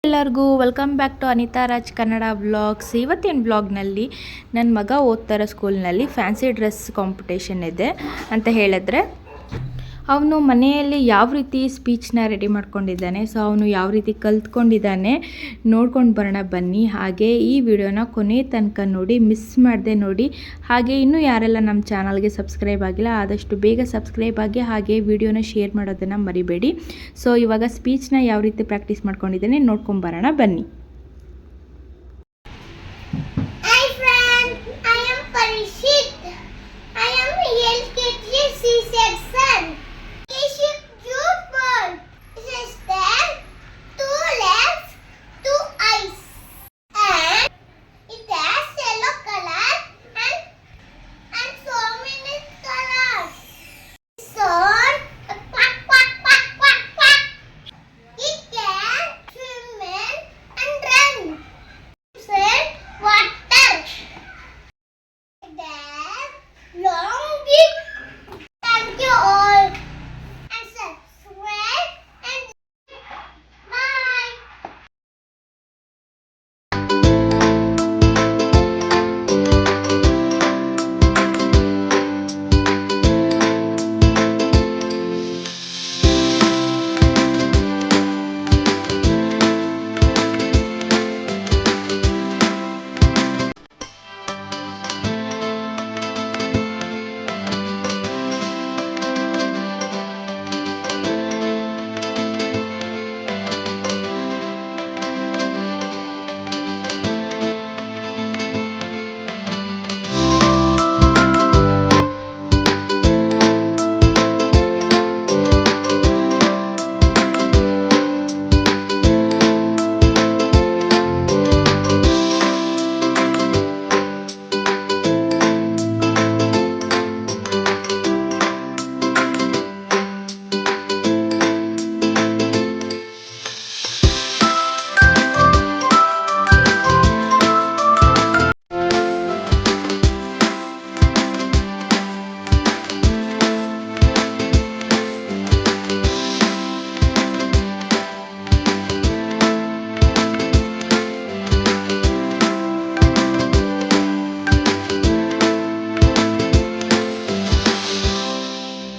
ಎಲ್ಲರಿಗೂ welcome back to Anita Raj Kannada vlogs. ಇವತ್ತಿನ ವ್ಲಾಗ್ನಲ್ಲಿ ನನ್ನ ಮಗ ಓದ್ತಾರೋ ಸ್ಕೂಲ್ನಲ್ಲಿ ಫ್ಯಾನ್ಸಿ ಡ್ರೆಸ್ ಕಾಂಪಿಟೇಷನ್ ಇದೆ ಅಂತ ಹೇಳಿದ್ರೆ, ಅವನು ಮನೆಯಲ್ಲಿ ಯಾವ ರೀತಿ ಸ್ಪೀಚ್ನ ರೆಡಿ ಮಾಡ್ಕೊಂಡಿದ್ದಾನೆ, ಸೊ ಅವನು ಯಾವ ರೀತಿ ಕಲ್ತ್ಕೊಂಡಿದ್ದಾನೆ ನೋಡ್ಕೊಂಡು ಬರೋಣ ಬನ್ನಿ. ಹಾಗೆ ಈ ವಿಡಿಯೋನ ಕೊನೆ ತನಕ ನೋಡಿ, ಮಿಸ್ ಮಾಡದೆ ನೋಡಿ. ಹಾಗೆ ಇನ್ನೂ ಯಾರೆಲ್ಲ ನಮ್ಮ ಚಾನಲ್ಗೆ ಸಬ್ಸ್ಕ್ರೈಬ್ ಆಗಿಲ್ಲ ಆದಷ್ಟು ಬೇಗ ಸಬ್ಸ್ಕ್ರೈಬ್ ಆಗಿ, ಹಾಗೆ ವಿಡಿಯೋನ ಶೇರ್ ಮಾಡೋದನ್ನು ಮರಿಬೇಡಿ. ಸೊ ಇವಾಗ ಸ್ಪೀಚ್ನ ಯಾವ ರೀತಿ ಪ್ರಾಕ್ಟೀಸ್ ಮಾಡ್ಕೊಂಡಿದ್ದಾನೆ ನೋಡ್ಕೊಂಡು ಬರೋಣ ಬನ್ನಿ.